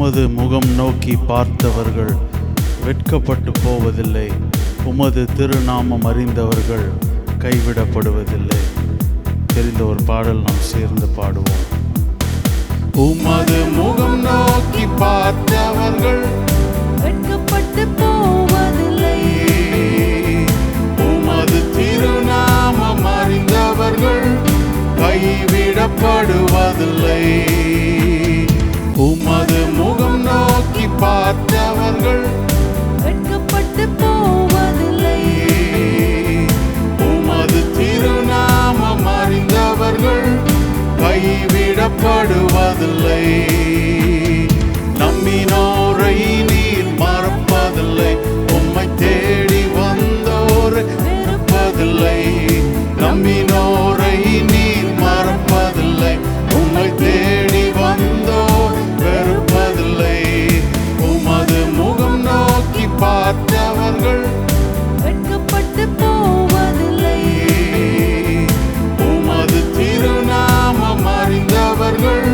உமது முகம் நோக்கி பார்த்தவர்கள் வெட்கப்பட்டு போவதில்லை. உமது திருநாமம் அறிந்தவர்கள் கைவிடப்படுவதில்லை. தெரிந்த ஒரு பாடல் நாம் சேர்ந்து பாடுவோம். உமது முகம் நோக்கி பார்த்தவர்கள் வெட்கப்பட்டு போவதில்லை. உமது திருநாமம் அறிந்தவர்கள் கைவிடப்படுவதில்லை. உமது முகம் நோக்கி பார்த்தவர்கள் வெட்கப்பட்டு போவதில்லை. உமது திருநாமம் அறிந்தவர்கள் கைவிடப்படுவதில்லை. நம்பினோரை நீர் மறப்பதில்லை. உம்மை தேடி வந்தோரை வெறுப்பதில்லை. நம்பினோரை நீர் மறப்பதில்லை. உம்மை தேடி வந்தோர் வெறுப்பதில்லை. உமது முகம் நோக்கி பார்த்தவர்கள் வெட்கப்பட்டு போவதில்லை. உமது திருநாமம் அறிந்தவர்கள்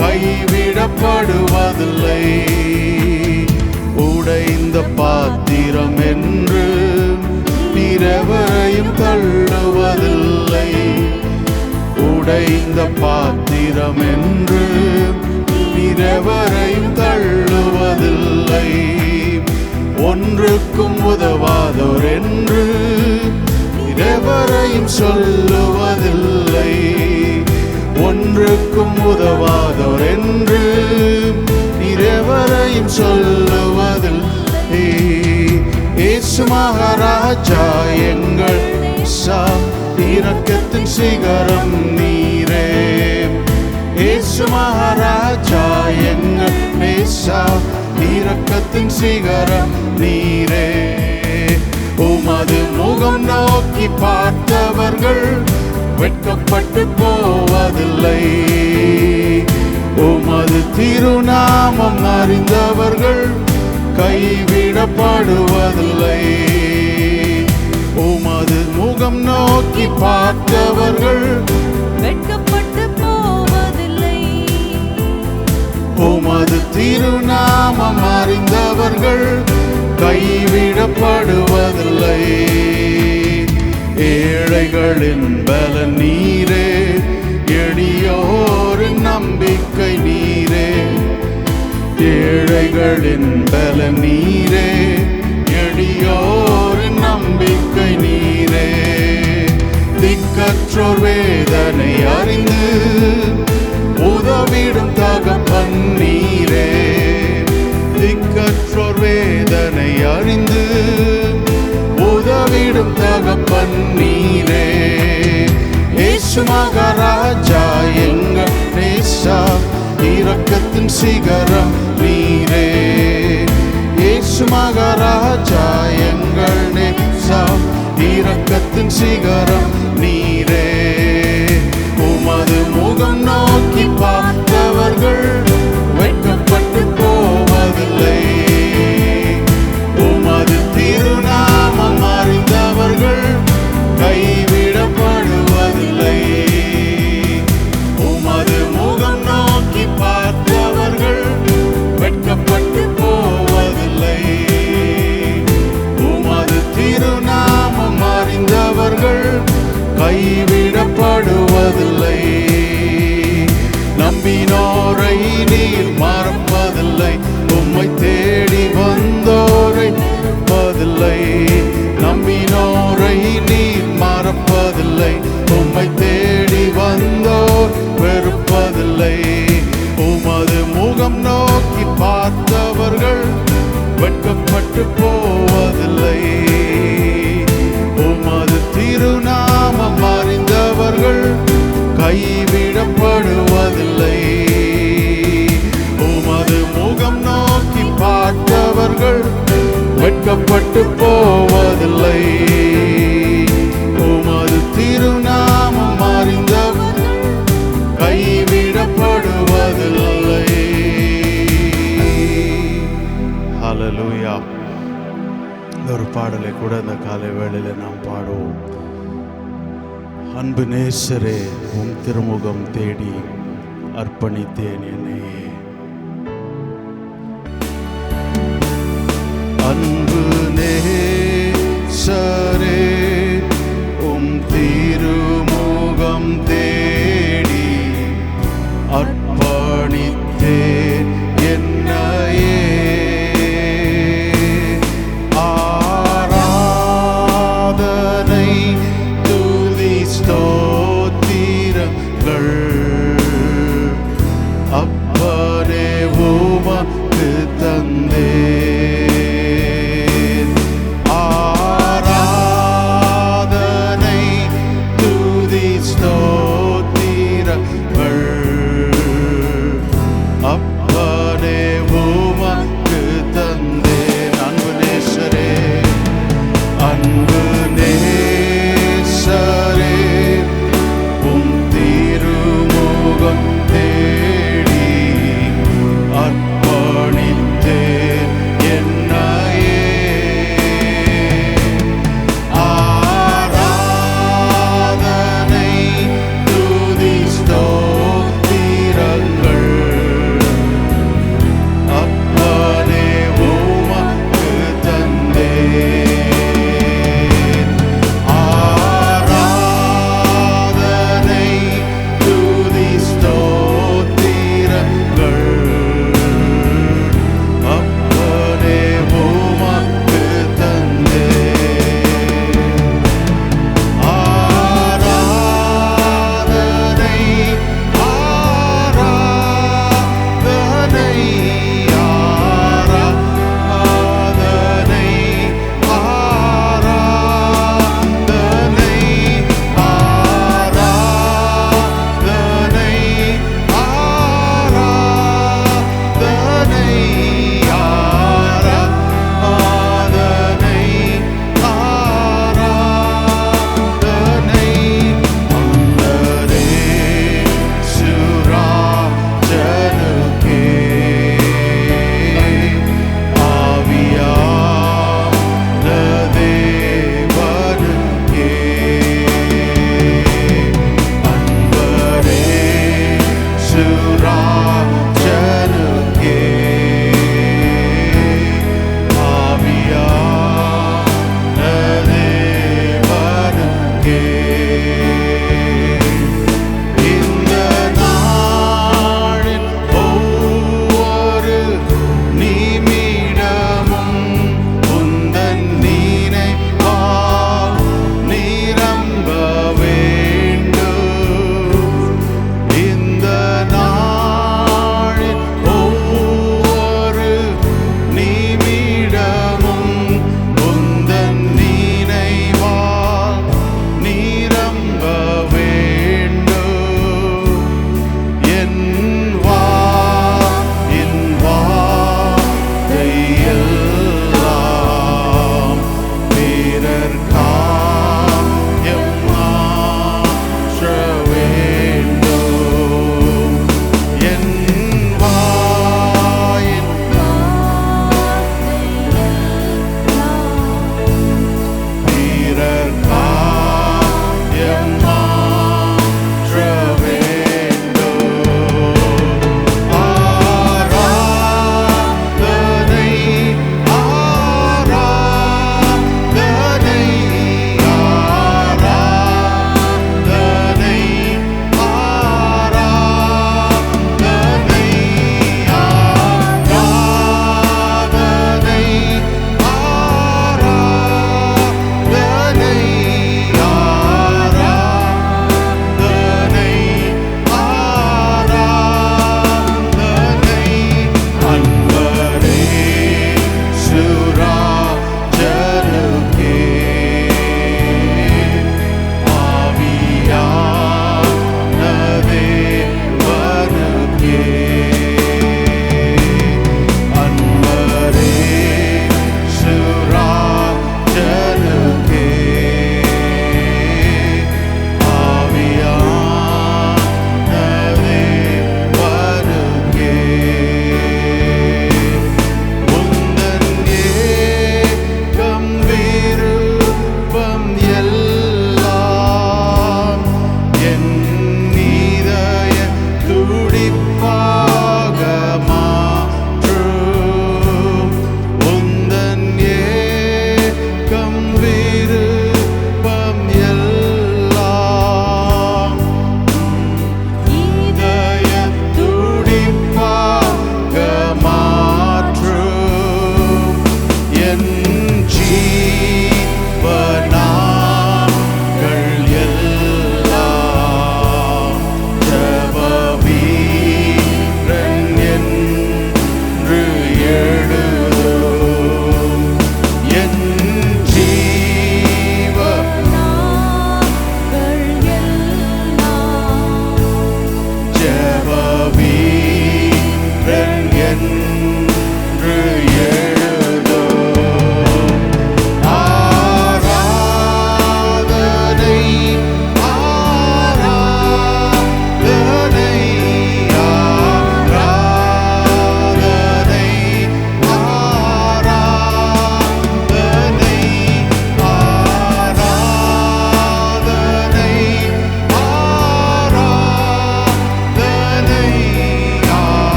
கைவிடப்படுவதில்லை. உடைந்த பாத்திரம் என்று நீரெவரையும் தள்ளுவதில்லை. உடைந்த பாத்திரம் என்று நீரெவரையும் தள்ளுவதில்லை. ஒன்றுக்கும் உதவாதோர் என்று நீரெவரையும் சொல்லுவதில்லை. ஒன்றுக்கும் உதவாதோர் என்று நீரெவரையும் சொல்லுவதில்லை. இயேசு மகாராஜா எங்கள் இரக்கத்தின் சிகரம் நீரே. இயேசு மகாராஜா எங்கள் இரக்கத்தின் சிகரம் நீரே. உமது முகம் நோக்கி பார்த்தவர்கள் வெட்கப்பட்டு போவதில்லை. உமது திருநாமம் அறிந்தவர்கள் கைவிடப்படுவதில்லை. உமது முகம் நோக்கி பார்த்தவர்கள் வெட்கப்பட்டு போவதில்லை. உமது திருநாமம் அறிந்தவர்கள் கைவிடப்படுவதில்லை. ஏழைகளின் பலன் நீரே. எளியோரின் நம்பிக்கை நீரே. ஏழைகளின் பலன் நீரே. எளியோரின் நம்பிக்கை நீரே. திக்கற்றோர் வேதனை அறிந்து உதவிடும் தகப்பன் நீரே. திக்கற்றோர் வேதனை அறிந்து உதவிடும் தகப்பன் நீரே. இயேசு மகாராஜா எங்கள் நேசா இரக்கத்தின் சிகரம் நீரே. இயேசு மகாராஜா எங்கள் நேசா இரக்கத்தின் சிகரம் நீரே. உமது முகம் நோக்கி பார்த்தவர்கள் வெட்கப்பட்டு போவதில்லை. உமது திருநாமம் அறிந்தவர்கள் கைவிடப்படுவதில்லை. உமது முகம் நோக்கி பார்த்தவர்கள் வெட்கப்பட்டு போவதில்லை. உமது திருநாமம் அறிந்தவர்கள் கைவிடப்படுவதில்லை. நம்பினோரை நீர் மறப்பதில்லை. உம்மை தேடி வந்தோரை வெறுப்பதில்லை. நம்பினோரை நீர் மறப்பதில்லை. உம்மை தேடி வந்தோர் வெறுப்பதில்லை. உமது முகம் நோக்கி பார்த்தவர்கள் வெட்கப்பட்டு போவதில்லை. உமது திருநாமம் அறிந்தவர்கள் கைவிடப்படுவதில்லை. உமது முகம் நோக்கி பார்த்தவர்கள் வெட்கப்பட்டு போவதில்லை. உமது திருநாமம் அறிந்தவர்கள் கைவிடப்படுவதில்லை. ஹல்லேலூயா. ஒரு பாடலை கூட இந்த காலை வேளையில் நாம் பாடுவோம். அன்பு நேசரே, உம் திருமுகம் தேடி அர்ப்பணித்தேன் என்னையே. அன்பு நேசரே உம் திருமுகம் தேடி அர்ப்பணித்தேன் என்னையே. ஆராதனை துதி ஸ்தோத்திரங்கள் அப்பனே உமக்கு தந்தேன். ஆராதனை துதி ஸ்தோத்திரங்கள் அப்பனே உமக்கு தந்தேன். அன்பு நேசரே, அன்பு நேசரே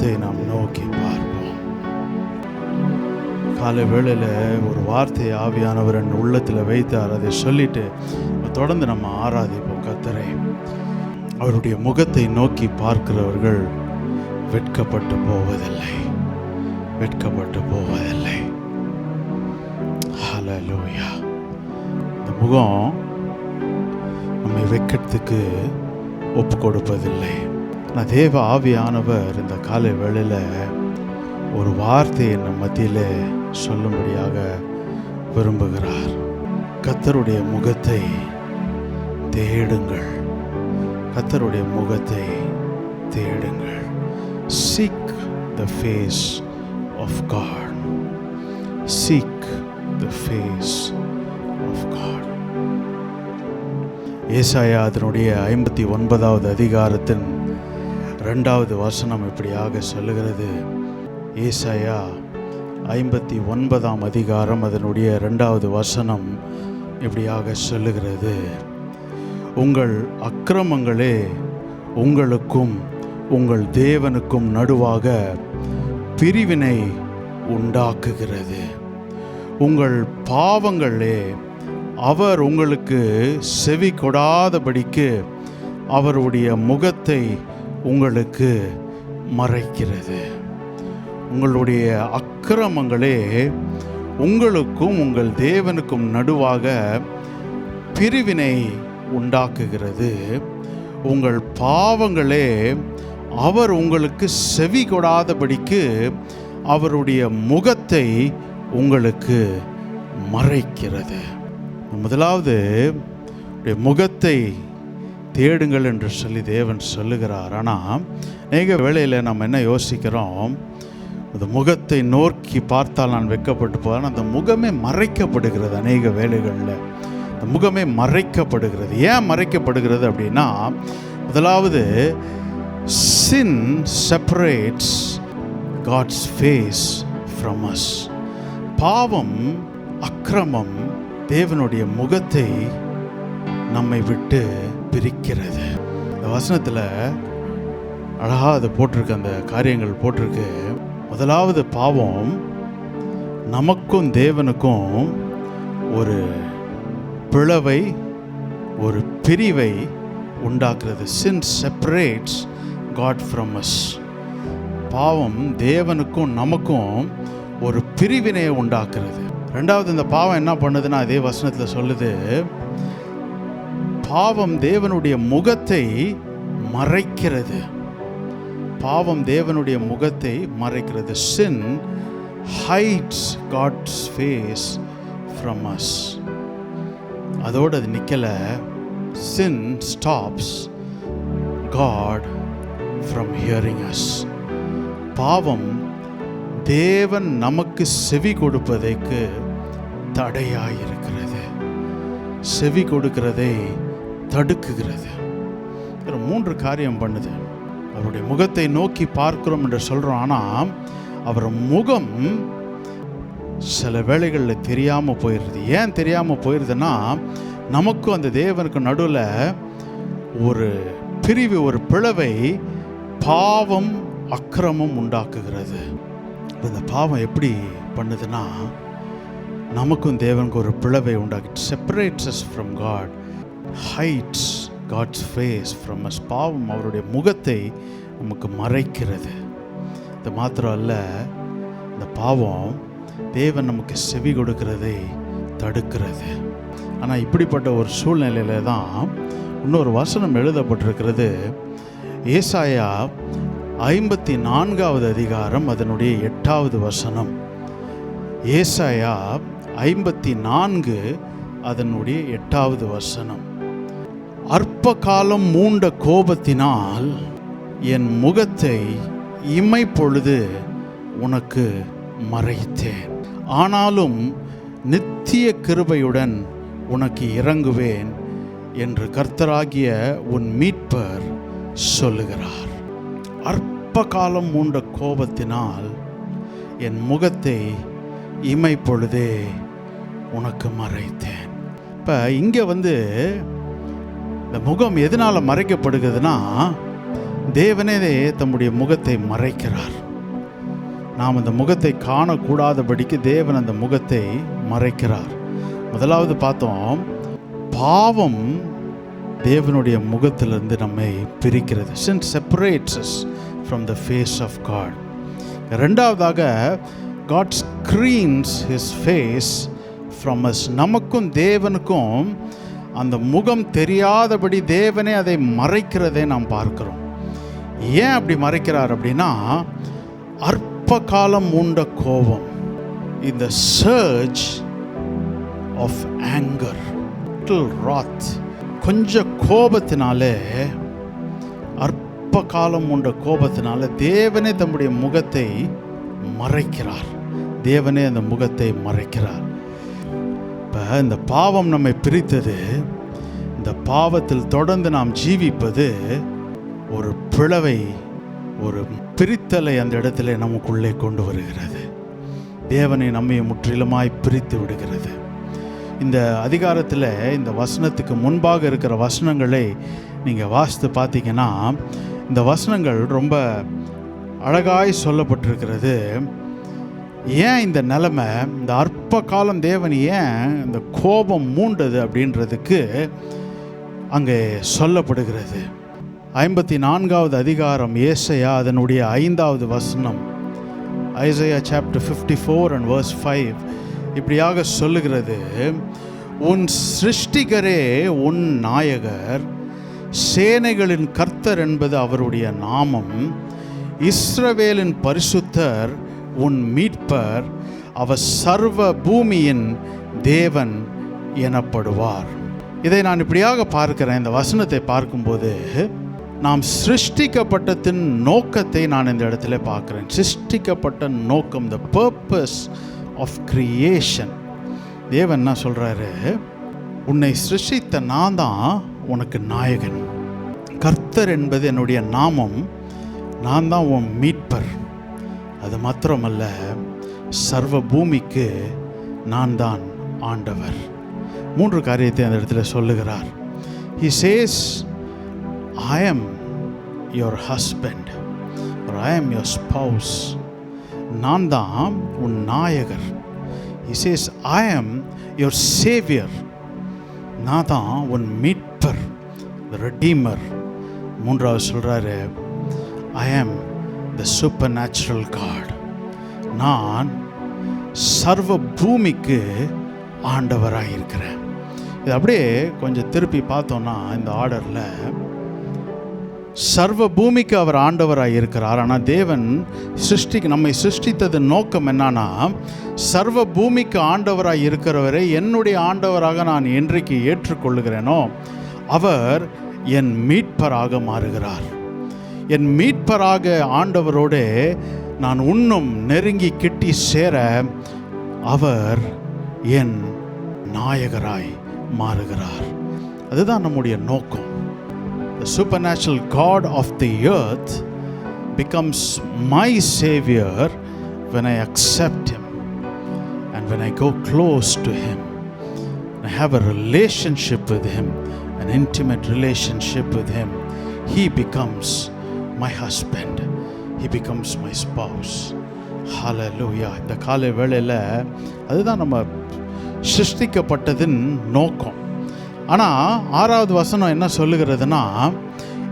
முகத்தை நாம் நோக்கி பார்ப்போம். காலை வேளையில் ஒரு வார்த்தையை ஆவியானவர் என் உள்ளத்தில் வைத்தார். அதை சொல்லிட்டு தொடர்ந்து நம்ம ஆராதிப்போம் கர்த்தரை. அவருடைய முகத்தை நோக்கி பார்க்கிறவர்கள் வெட்கப்பட்டு போவதில்லை, வெட்கப்பட்டு போவதில்லை. ஹல்லேலூயா. இந்த முகம் நம்மை வெட்கத்துக்கு ஒப்பு கொடுப்பதில்லை. நான் தேவ ஆவியானவர் இந்த காலை வேளையில் ஒரு வார்த்தையை நம் மத்தியில் சொல்லும்படியாக விரும்புகிறார். கர்த்தருடைய முகத்தை தேடுங்கள், கர்த்தருடைய முகத்தை தேடுங்கள். Seek the face of God. Seek the face of God. ஏசாயா அதனுடைய 59வது அதிகாரத்தின் 2வது வசனம் இப்படியாக சொல்லுகிறது. ஏசாயா 59ஆம் அதிகாரம் அதனுடைய 2வது வசனம் இப்படியாக சொல்லுகிறது. உங்கள் அக்கிரமங்களே உங்களுக்கும் உங்கள் தேவனுக்கும் நடுவாக பிரிவினை உண்டாக்குகிறது. உங்கள் பாவங்களே அவர் உங்களுக்கு செவி கொடாதபடிக்கு அவருடைய முகத்தை உங்களுக்கு மறைக்கிறது. உங்களுடைய அக்கிரமங்களே உங்களுக்கும் உங்கள் தேவனுக்கும் நடுவாக பிரிவினை உண்டாக்குகிறது. உங்கள் பாவங்களே அவர் உங்களுக்கு செவி கொடாதபடிக்கு அவருடைய முகத்தை உங்களுக்கு மறைக்கிறது. முதலாவது முகத்தை தேடுங்கள் என்று சொல்லி தேவன் சொல்லுகிறார். ஆனால் அநேக வேளையில் நம்ம என்ன யோசிக்கிறோம், அந்த முகத்தை நோக்கி பார்த்தால் நான் வெட்கப்பட்டு போகிறேன். அந்த முகமே மறைக்கப்படுகிறது. அநேக வேளைகளில் அந்த முகமே மறைக்கப்படுகிறது. ஏன் மறைக்கப்படுகிறது அப்படின்னா, முதலாவது sin separates God's face from us. பாவம், அக்கிரமம் தேவனுடைய முகத்தை நம்மை விட்டு பிரிக்கிறது. இந்த வசனத்தில் அழகாக அது போட்டிருக்கு, அந்த காரியங்கள் போட்டிருக்கு. முதலாவது பாவம் நமக்கும் தேவனுக்கும் ஒரு பிளவை, ஒரு பிரிவை உண்டாக்குறது. Sin separates God from us. பாவம் தேவனுக்கும் நமக்கும் ஒரு பிரிவினையை உண்டாக்குறது. ரெண்டாவது, இந்த பாவம் என்ன பண்ணுதுன்னா, அதே வசனத்தில் சொல்லுது, பாவம் தேவனுடைய முகத்தை மறைக்கிறது. பாவம் தேவனுடைய முகத்தை மறைக்கிறது. Sin hides God's face from us. அதோடு அது நிற்கலை. Sin stops God from hearing us. பாவம் தேவன் நமக்கு செவி கொடுப்பதற்கு தடையாயிருக்கிறது, செவி கொடுக்கிறதை தடுக்குகிறது. 3 காரியம் பண்ணுது. அவருடைய முகத்தை நோக்கி பார்க்கிறோம் என்று சொல்கிறோம். ஆனால் அவர் முகம் சில வேளைகளில் தெரியாமல் போயிடுது. ஏன் தெரியாமல் போயிடுதுன்னா, நமக்கும் அந்த தேவனுக்கு நடுவில் ஒரு பிரிவு, ஒரு பிளவை பாவம், அக்கிரமம் உண்டாக்குகிறது. இந்த பாவம் எப்படி பண்ணுதுன்னா, நமக்கும் தேவனுக்கு ஒரு பிளவை உண்டாக்கி separates us from God, hides God's face from us. பாவம் அவருடைய முகத்தை நமக்கு மறைக்கிறது. இது மாத்திரம் அல்ல, இந்த பாவம் தேவன் நமக்கு செவி கொடுக்கிறதை தடுக்கிறது. ஆனால் இப்படிப்பட்ட ஒரு சூழ்நிலையில தான் இன்னொரு வசனம் எழுதப்பட்டிருக்கிறது. ஏசாயா 54வது அதிகாரம் அதனுடைய 8வது வசனம். ஏசாயா 54 அதனுடைய 8வது வசனம். அற்ப காலம் மூண்ட கோபத்தினால் என் முகத்தை இமைப்பொழுது உனக்கு மறைத்தேன், ஆனாலும் நித்திய கிருபையுடன் உனக்கு இறங்குவேன் என்று கர்த்தராகிய உன் மீட்பர் சொல்லுகிறார். அற்ப காலம் மூண்ட கோபத்தினால் என் முகத்தை இமைப்பொழுதே உனக்கு மறைத்தேன். இப்போ இங்கே இந்த முகம் எதனால் மறைக்கப்படுகிறதுனா, தேவனே தம்முடைய முகத்தை மறைக்கிறார். நாம் அந்த முகத்தை காணக்கூடாதபடிக்கு தேவன் அந்த முகத்தை மறைக்கிறார். முதலாவது பார்த்தோம், பாவம் தேவனுடைய முகத்திலிருந்து நம்மை பிரிக்கிறது. Sin separates us from the face of God. ரெண்டாவதாக, God screens his face from us. நமக்கும் தேவனுக்கும் அந்த முகம் தெரியாதபடி தேவனே அதை மறைக்கிறதை நாம் பார்க்கிறோம். ஏன் அப்படி மறைக்கிறார் அப்படின்னா, அற்ப காலம் உண்ட கோபம், இந்த surge of anger, little wrath, கொஞ்சம் கோபத்தினாலே, அற்ப காலம் உண்ட கோபத்தினால தேவனே தம்முடைய முகத்தை மறைக்கிறார். தேவனே அந்த முகத்தை மறைக்கிறார். இப்போ இந்த பாவம் நம்மை பிரித்தது, இந்த பாவத்தில் தொடர்ந்து நாம் ஜீவிப்பது ஒரு பிளவை, ஒரு பிரித்தலை அந்த இடத்துல நமக்குள்ளே கொண்டு வருகிறது. தேவனை நம்மை முற்றிலுமாய் பிரித்து விடுகிறது. இந்த அதிகாரத்தில் இந்த வசனத்துக்கு முன்பாக இருக்கிற வசனங்களை நீங்கள் வாசித்து பார்த்தீங்கன்னா, இந்த வசனங்கள் ரொம்ப அழகாய் சொல்லப்பட்டிருக்கிறது. ஏன் இந்த நிலைமை, இந்த அற்ப காலம் தேவன் ஏன் இந்த கோபம் மூண்டது அப்படின்றதுக்கு அங்கே சொல்லப்படுகிறது. 54வது அதிகாரம் ஏசாயா அதனுடைய 5வது வசனம், ஐசையா சாப்டர் 54 and verse 5 இப்படியாக சொல்லுகிறது, உன் சிருஷ்டிகரே உன் நாயகர், சேனைகளின் கர்த்தர் என்பது அவருடைய நாமம், இஸ்ரவேலின் பரிசுத்தர் உன் மீட்பர், அவர் சர்வ பூமியின் தேவன் எனப்படுவார். இதை நான் இப்படியாக பார்க்கிறேன். இந்த வசனத்தை பார்க்கும்போது நாம் சிருஷ்டிக்கப்பட்டதின் நோக்கத்தை நான் இந்த இடத்துல பார்க்கிறேன். சிருஷ்டிக்கப்பட்ட நோக்கம், the purpose of creation. தேவன் என்ன சொல்றாரு, உன்னை சிருஷ்டித்த நான் தான் உனக்கு நாயகன், கர்த்தர் என்பது என்னுடைய நாமம், நான் தான் உன் மீட்பர். அது மாத்திரமல்ல, சர்வ பூமிக்கு நான் தான் ஆண்டவர். 3 காரியத்தை அந்த இடத்துல சொல்லுகிறார். He says, I am your husband or I am your spouse. நான் தான் உன் நாயகர். He says, I am your savior. நான் தான் உன் மீட்பர், the redeemer. 3வது சொல்றாரு, I am the supernatural God. நான் சர்வ பூமிக்கு ஆண்டவராக இருக்கிறேன். இது அப்படியே கொஞ்சம் திருப்பி பார்த்தோம்னா, இந்த ஆர்டரில் சர்வ பூமிக்கு அவர் ஆண்டவராக இருக்கிறார். ஆனால் தேவன் நம்மை சிருஷ்டித்தது நோக்கம் என்னன்னா, சர்வ பூமிக்கு ஆண்டவராக இருக்கிறவரை என்னுடைய ஆண்டவராக நான் என்றைக்கு ஏற்றுக்கொள்ளுகிறேனோ அவர் என் மீட்பராக மாறுகிறார். என் மீட்பராக ஆண்டவரோடு நான் இன்னும் நெருங்கி கிட்டி சேர அவர் என் நாயகராய் மாறுகிறார். அதுதான் நம்முடைய நோக்கம். The supernatural God of the earth becomes my savior when I accept him and when I go close to him. I have a relationship with him, an intimate relationship with him. He becomes my husband. He becomes my spouse. Hallelujah. இந்த காலை வேளையில் அதுதான் நம்ம சிருஷ்டிக்கப்பட்டதின் நோக்கம். ஆனால் 6வது வசனம் என்ன சொல்லுகிறதுனா,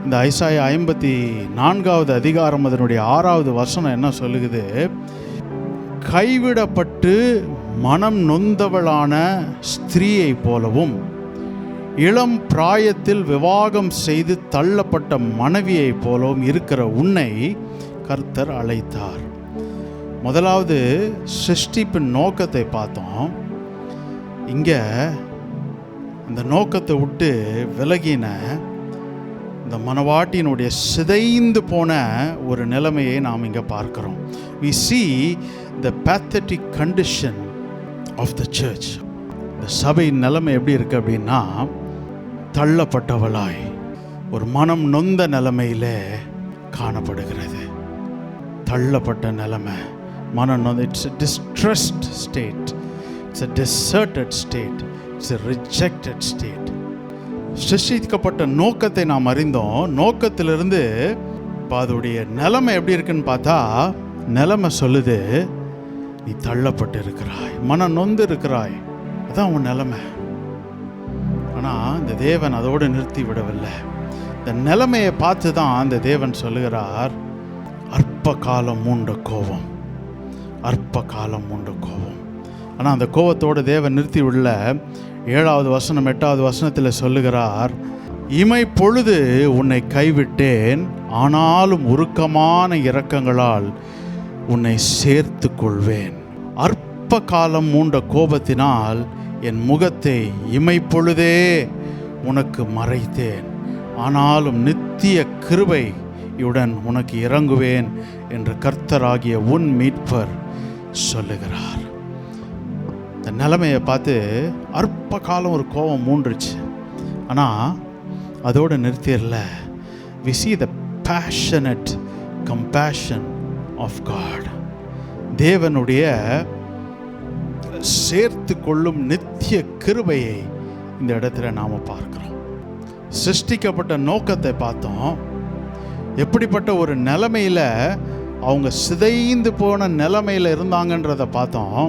இந்த ஐசாயா 54வது அதிகாரம் அதனுடைய 6வது வசனம் என்ன சொல்லுகிறது, கைவிடப்பட்டு மனம் நொந்தவளான ஸ்திரீயை போலவும் இளம் பிராயத்தில் விவாகம் செய்து தள்ளப்பட்ட மனைவியை போலவும் இருக்கிற உன்னை கர்த்தர் அழைத்தார். முதலாவது சிருஷ்டிப்பின் நோக்கத்தை பார்த்தோம். இங்கே அந்த நோக்கத்தை விட்டு விலகின இந்த மனவாட்டியினுடைய சிதைந்து போன ஒரு நிலைமையை நாம் இங்கே பார்க்கிறோம். We see the pathetic condition of the church. இந்த சபையின் நிலைமை எப்படி இருக்கு அப்படின்னா, தள்ளப்பட்டவளாய் ஒரு மனம் நொந்த நிலைமையிலே காணப்படுகிறது. தள்ளப்பட்ட நிலைமை, மனம் நொந்த. It's a distressed state, it's a deserted state, it's a rejected state. சிருஷ்டிக்கப்பட்ட நோக்கத்தை நாம் அறிந்தோம். நோக்கத்திலிருந்து இப்போ அதோடைய நிலைமை எப்படி இருக்குன்னு பார்த்தா, நிலைமை சொல்லுது, நீ தள்ளப்பட்டு இருக்கிறாய், மன நொந்து இருக்கிறாய். அதான் உன் நிலைமை. ஆனால் இந்த தேவன் அதோடு நிறுத்தி விடவில்லை. இந்த நிலைமையை பார்த்து தான் அந்த தேவன் சொல்லுகிறார், அற்ப காலம் மூண்ட கோபம், அற்ப காலம் மூண்ட கோபம். ஆனால் அந்த கோபத்தோடு தேவன் நிறுத்தி விடல. 7வது வசனம் 8வது வசனத்தில் சொல்லுகிறார், இமை பொழுது உன்னை கைவிட்டேன், ஆனாலும் உருக்கமான இரக்கங்களால் உன்னை சேர்த்து கொள்வேன். அற்ப காலம் மூண்ட கோபத்தினால் என் முகத்தை இமை பொழுதே உனக்கு மறைத்தேன், ஆனாலும் நித்திய கிருபையுடன் உனக்கு இறங்குவேன் என்று கர்த்தராகிய உன் மீட்பர் சொல்லுகிறார். இந்த நிலைமையை பார்த்து அற்ப காலம் ஒரு கோபம் மூண்டுருச்சு. ஆனால் அதோடு நிறுத்திடல. we see the passionate compassion of God. தேவனுடைய சேர்த்து கொள்ளும் நித்திய கிருபையை இந்த இடத்துல நாம் பார்க்கிறோம். சிருஷ்டிக்கப்பட்ட நோக்கத்தை பார்த்தோம். எப்படிப்பட்ட ஒரு நிலைமையில் அவங்க சிதைந்து போன நிலைமையில் இருந்தாங்கன்றதை பார்த்தோம்.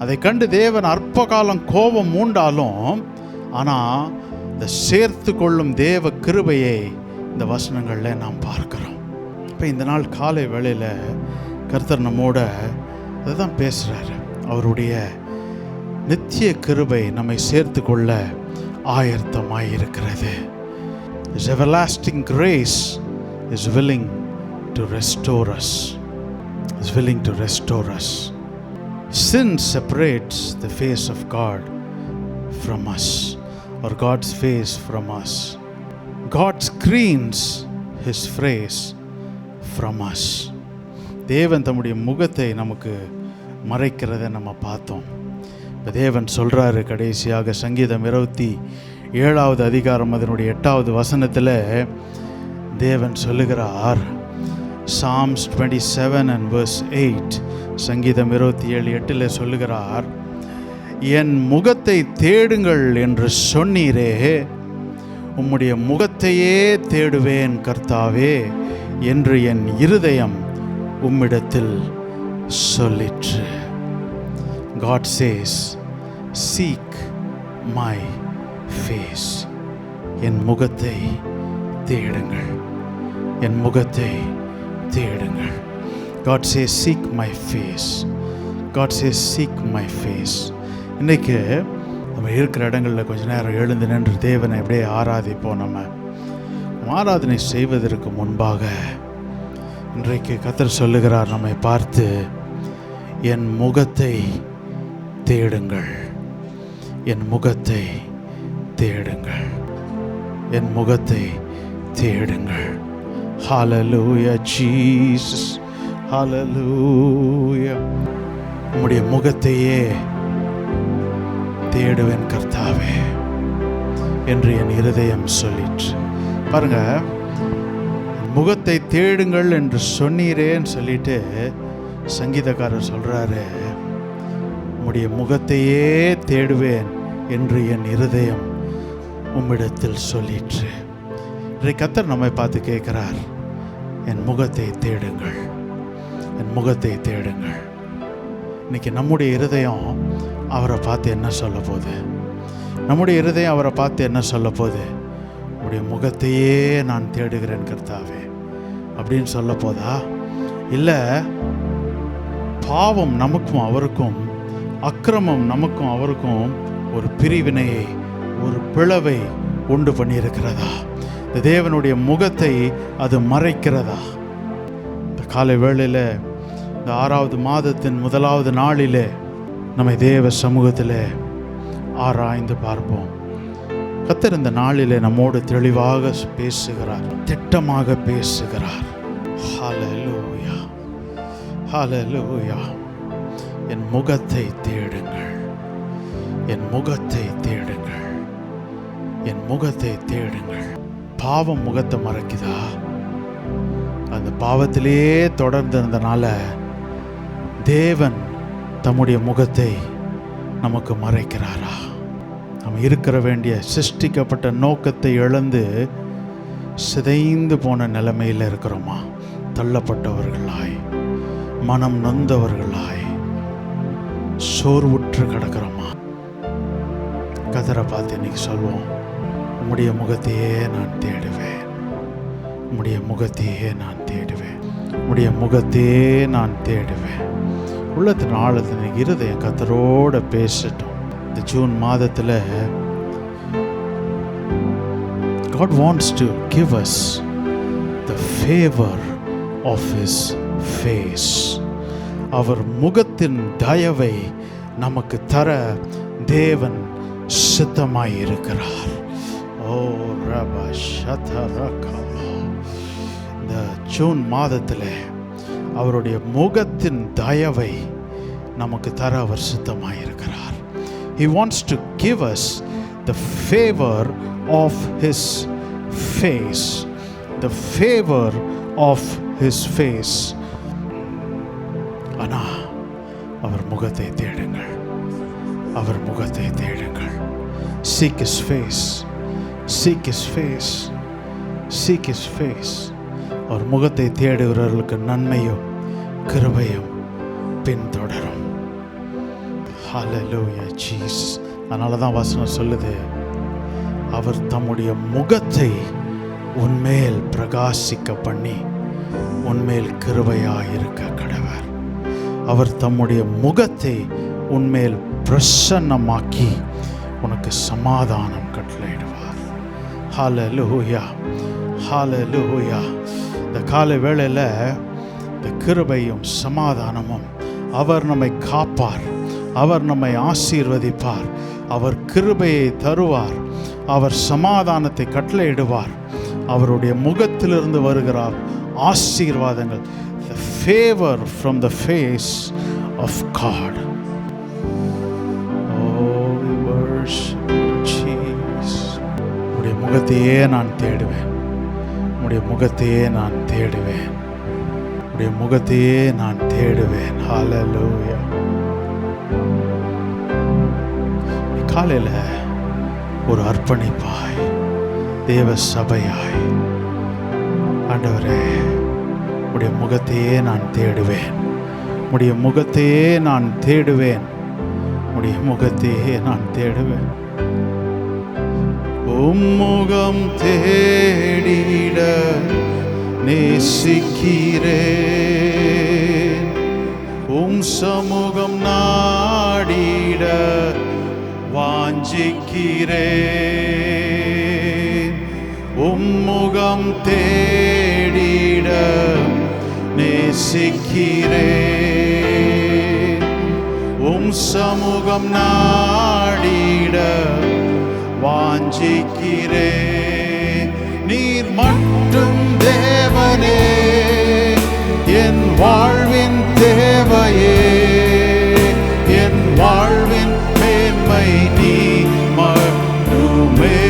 அதை கண்டு தேவன் அற்ப காலம் கோபம் மூண்டாலும், ஆனால் இந்த சேர்த்து கொள்ளும் தேவ கிருபையை இந்த வசனங்களில் நாம் பார்க்கிறோம். இப்போ இந்த நாள் காலை வேளையில் கர்த்தர் நம்மோட அதை தான் பேசுகிறாரு. அவருடைய நித்திய கிருபை நம்மை சேர்த்து கொள்ள ஆயத்தமாய் இருக்கிறது. His everlasting grace is willing to restore us. Is willing to restore us. Sin separates the face of God from us, or God's face from us. God screens His face from us. தேவன் தம்முடைய முகத்தை நமக்கு மறைக்கிறதை நம்ம பார்த்தோம். இப்போ தேவன் சொல்கிறாரு கடைசியாக சங்கீதம் 27வது அதிகாரம் அதனுடைய 8வது வசனத்தில் தேவன் சொல்லுகிறார், Psalms 27 and verse 8, சங்கீதம் 27:8 சொல்லுகிறார், என் முகத்தை தேடுங்கள் என்று சொன்னீரே, உம்முடைய முகத்தையே தேடுவேன் கர்த்தாவே என்று என் இருதயம் உம்மிடத்தில் சொல்லிற்று. God says, seek my face. என் முகத்தை தேடுங்கள், என் முகத்தை தேடுங்கள். God says, seek my face. God says, seek my face. இன்றைக்கு நம்ம இருக்கிற இடங்களில் கொஞ்ச நேரம் எழுந்து நின்று தேவனை அப்படியே ஆராதிப்போம். நம்ம ஆராதனை செய்வதற்கு முன்பாக இன்றைக்கு கர்த்தர் சொல்லுகிறார் நம்மை பார்த்து, என் முகத்தை தேடுங்கள், என் முகத்தை தேடுங்கள், என் முகத்தை தேடுங்கள். Hallelujah Jesus, Hallelujah. உம்முடைய முகத்தையே தேடுவேன் கர்த்தாவே என்று என் இருதயம் சொல்லிற்று. பாருங்க, முகத்தை தேடுங்கள் என்று சொன்னீரேன்னு சொல்லிட்டு சங்கீதக்காரர் சொல்றாரு, உம்முடைய முகத்தையே தேடுவேன் என்று என் இருதயம் உம்மிடத்தில் சொல்லிற்று. இன்றைக்கு கர்த்தர் நம்மை பார்த்து கேட்கிறார், என் முகத்தை தேடுங்கள், என் முகத்தை தேடுங்கள். இன்னைக்கு நம்முடைய இருதயம் அவரை பார்த்து என்ன சொல்ல போகுது? நம்முடைய இருதயம் அவரை பார்த்து என்ன சொல்ல போகுது? உடைய முகத்தையே நான் தேடுகிறேன் கர்த்தாவே அப்படின்னு சொல்ல போதா? இல்லை, பாவம் நமக்கும் அவருக்கும், அக்கிரமம் நமக்கும் அவருக்கும் ஒரு பிரிவினையை, ஒரு பிளவை உண்டு பண்ணியிருக்கிறதா? இந்த தேவனுடைய முகத்தை அது மறைக்கிறதா? இந்த காலை வேளையில், இந்த 6வது மாதத்தின் 1வது நாளிலே நம்மை தேவ சமூகத்தில் ஆராய்ந்து பார்ப்போம். கர்த்தர் இந்த நாளிலே நம்மோடு தெளிவாக பேசுகிறார், திட்டமாக பேசுகிறார். ஹல்லேலூயா, ஹல்லேலூயா. என் முகத்தை தேடுங்கள், என் முகத்தை தேடுங்கள், என் முகத்தை தேடுங்கள். பாவம் முகத்தை மறைக்குதா? அந்த பாவத்திலேயே தொடர்ந்து இருந்தனால தேவன் தம்முடைய முகத்தை நமக்கு மறைக்கிறாரா? நம்ம இருக்கிற வேண்டிய சிருஷ்டிக்கப்பட்ட நோக்கத்தை இழந்து சிதைந்து போன நிலைமையில் இருக்கிறோமா? தள்ளப்பட்டவர்களாய், மனம் நொந்தவர்களாய், சோர்வுற்று கிடக்கிறோமா? கதரை பார்த்து இன்னைக்கு சொல்வோம், உம்முடைய முகத்தையே நான் தேடுவேன், உம்முடைய முகத்தையே நான் தேடுவேன், உம்முடைய முகத்தையே நான் தேடுவேன். உள்ளத்தின் ஆழத்தின் இருதயம் கத்தரோட பேசட்டும். இந்த ஜூன் மாதத்தில் God wants to give us the favor of His face. அவர் முகத்தின் தயவை நமக்கு தர தேவன் சித்தமாய் இருக்கிறார். ஓ ரபா ஷதரகா. இந்த ஜூன் மாதத்தில் அவருடைய முகத்தின் தயவை நமக்கு தர அவர் சித்தமாய் இருக்கிறார். He wants to give us the favor of His face, the favor of His face. ஆனா அவர் முகத்தை தேடுங்கள், அவர் முகத்தை தேடுங்கள். Seek His face, seek His face, seek His face. அவர் முகத்தை தேடுகிறவர்களுக்கு நன்மையும் கிருபையும் பின்தொடரும். Hallelujah Jesus. அதனால தான் வசனம் சொல்லுது, அவர் தம்முடைய முகத்தை உன்மேல் பிரகாசிக்க பண்ணி உன்மேல் கிருபையாயிருக்க கடவர். அவர் தம்முடைய முகத்தை உன்மேல் பிரசன்னமாக்கி உனக்கு சமாதானம் கட்டளையிடுவார். ஹல்லேலூயா, ஹல்லேலூயா. இந்த காலை வேளையில் இந்த கிருபையும் சமாதானமும் அவர் நம்மை காப்பார், அவர் நம்மை ஆசீர்வதிப்பார், அவர் கிருபையை தருவார், அவர் சமாதானத்தை கட்டளையிடுவார். அவருடைய முகத்திலிருந்து வருகிறார் ஆசீர்வாதங்கள். The favor from the face of God. Oh, we worship you, Jesus. உம்முடைய முகத்தையே நான் தேடுவேன், உம்முடைய முகத்தையே நான் தேடுவேன், உம்முடைய முகத்தையே நான் தேடுவேன். ஹல்லேலூயா. காலையில் ஒரு அர்ப்பணிப்பாய், தேவ சபையாய், ஆண்டவரே உடைய முகத்தையே நான் தேடுவேன், உடைய முகத்தையே நான் தேடுவேன், உடைய முகத்தையே நான் தேடுவேன். உம்முகம் தேடிட நேசிக்கிறேன், உம் சமூகம் நாடிட வாஞ்சிக்கிறேன். உம்முகம் தேடிட நேசிக்கிறேன், உம் சமூகம் நாடிட வாஞ்சிக்கிறேன். நீர் மட்டும் தேவனே, என் வாழ்வின் தேவையே, என் வாழ்வின் மேன்மை நீ மட்டுமே.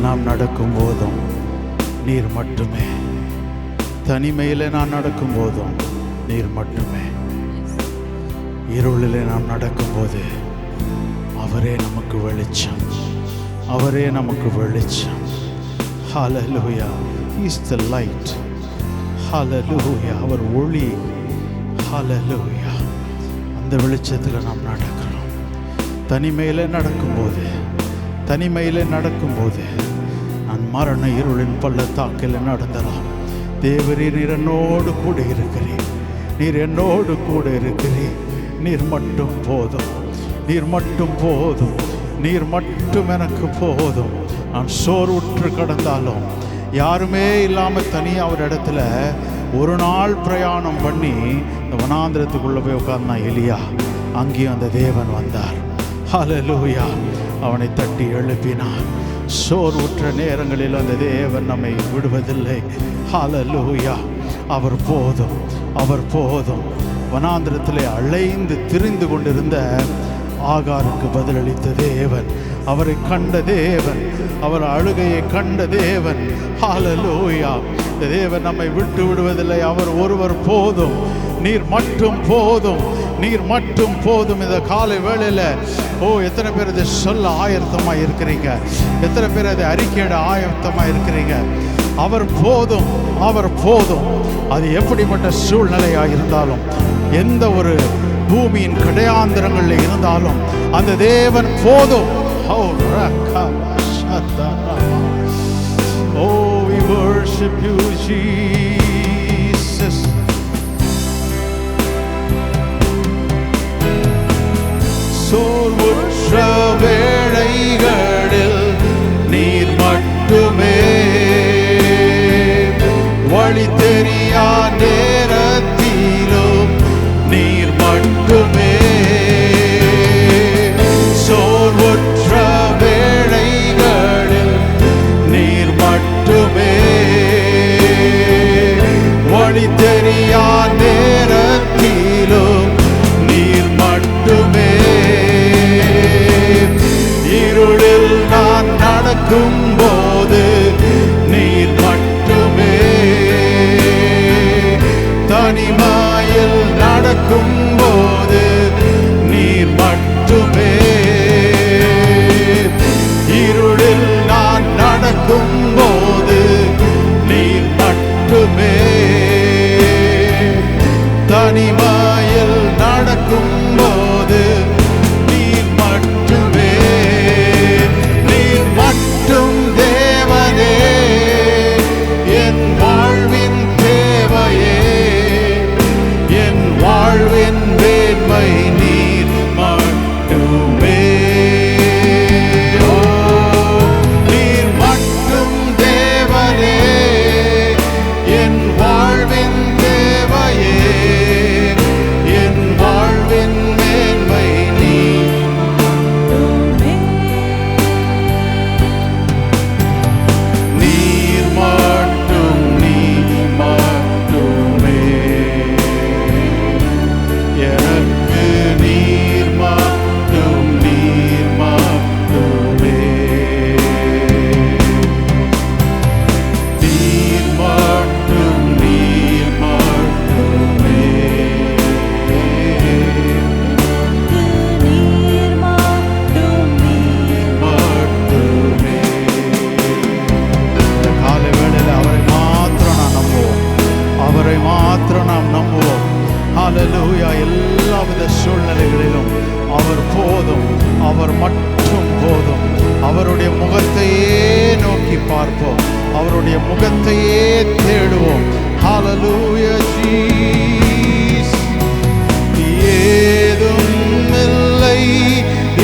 நாம் நடக்கும் போதும் நீர் மட்டுமே, தனிமையிலே நான் நடக்கும் போதும் நீர் மட்டுமே, இருளிலே நாம் நடக்கும்போது அவரே நமக்கு வெளிச்சம், அவரே நமக்கு வெளிச்சம். ஹல்லேலூயா. He is the light. ஹல்லேலூயா. அவர் ஒளி. ஹல்லேலூயா. அந்த வெளிச்சத்தில் நாம் நடக்கிறோம். தனிமையிலே நடக்கும்போது நான் மரண இருளின் பள்ளத்தாக்கில் நடந்தலாம். தேவரே, நீர் என்னோடு கூட இருக்கிறீர், நீர் என்னோடு கூட இருக்கிறீர். நீர் மட்டும் போதும், நீர் மட்டும் போதும், நீர் மட்டும் எனக்கு போதும். நான் சோர்வுற்று கடந்தாலும், யாருமே இல்லாமல் தனியாக ஒரு இடத்துல ஒரு நாள் பிரயாணம் பண்ணி இந்த வனாந்திரத்துக்குள்ளே போய் உட்கார்ந்தான் எலியா. அங்கேயும் அந்த தேவன் வந்தார். ஹல்லேலூயா. அவனை தட்டி எழுப்பினார். சோர்வுற்ற நேரங்களில் அந்த தேவன் நம்மை விடுவதில்லை. ஹல்லேலூயா. அவர் போதும், அவர் போதும். வனாந்திரத்திலே அலைந்து திரிந்து கொண்டிருந்த ஆகாருக்கு பதிலளித்த தேவன், அவரை கண்ட தேவன், அவர் அழுகையை கண்ட தேவன். ஹல்லேலூயா. இந்த தேவன் நம்மை விட்டு விடுவதில்லை. அவர் ஒருவர் போதும். நீர் மட்டும் போதும், நீர் மட்டும் போதும். இந்த காலை வேளையில் எத்தனை பேர் இதை சொல்ல ஆயத்தமாக இருக்கிறீங்க? எத்தனை பேர் அதை அறிக்கையிட ஆயத்தமாக இருக்கிறீங்க? அவர் போதும், அவர் போதும். அது எப்படிப்பட்ட சூழ்நிலையாக இருந்தாலும், எந்த ஒரு பூமியின் கடையாந்திரங்களில் இருந்தாலும் அந்த தேவன் போதும். We worship you, Jesus. சோர்வுற்ற வேளைகளில் நீர் மட்டுமே, வழி தெரியா நேரத்திலும் நீர் மட்டுமே. சோர்வுற்ற வேளைகளில் நீர் மட்டுமே, வழி தெரியா நேரத்திலும் நீர் மட்டுமே. இருளில் நான் நடக்கும் போது நீர் மட்டுமே, தனிமையில் நடக்கும் போது நீர் மட்டுமே. இருளில் நான் நடக்கும் போது நீர் மட்டுமே, தனிமையில் நடக்கும் போது நீர் மட்டுமே. நீர் மட்டும் தேவனே, என் வாழ்வின் தேவையே, என் வாழ்வின் வேண்மை நீர் மட்டுமே. நீர் மட்டும் தேவனே, என் வாழ்வின் தேவையே, என் வாழ்வின் மேன்மை நீர். நீர் மட்டும், நீர் மட்டுமே, எனக்கு நீர் மட்டும், நீர் மட்டுமே. நீர் மட்டும், நீர் மட்டுமே. நீர் மட்டும், நீர் மட்டுமே. இந்த காலை வேளையில் அவரை மாத்திரம் நாம் நம்புவோம், அவரை மாத்திரம் நாம் நம்புவோம். ஹல்லேலூயா. எல்லாவித சூழ்நிலைகளிலும் அவர் போதும், அவர் மட்டும் போதும். அவருடைய முகத்தையே நோக்கி பார்ப்போம், அவருடைய முகத்தையே தேடுவோம். ஹல்லேலூயா. ஜீசஸ். ஏதும் இல்லை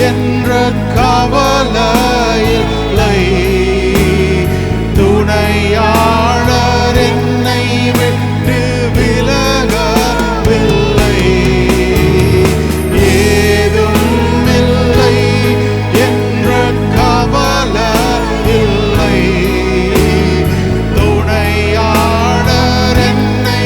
என்ற கவலை இல்லை, துணையாளர் என்னை விட்டு விலகவில்லை. ஏதும் இல்லை என்ற கவலை இல்லை, துணையாளர் என்னை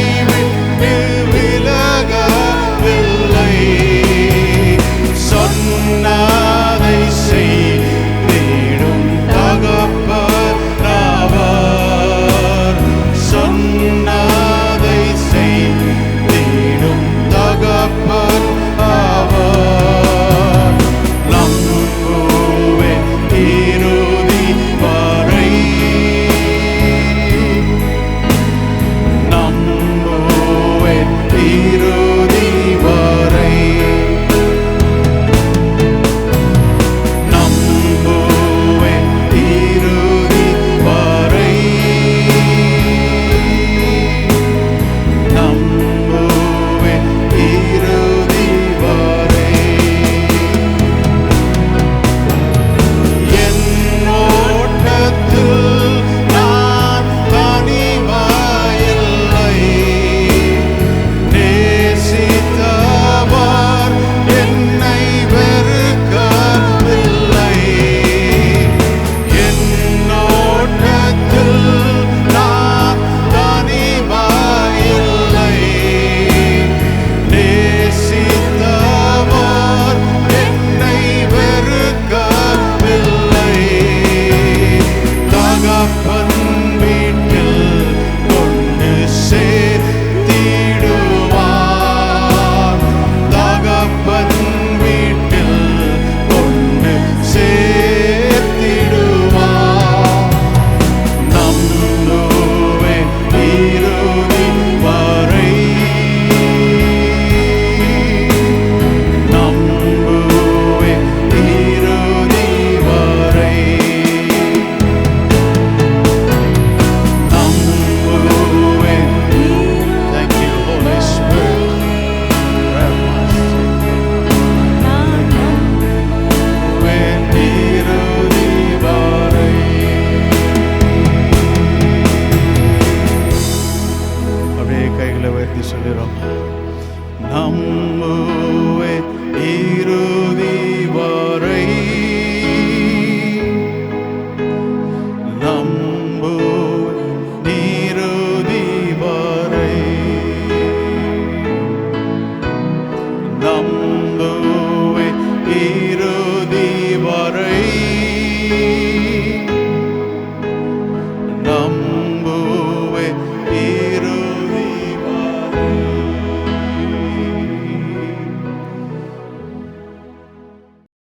நம்மை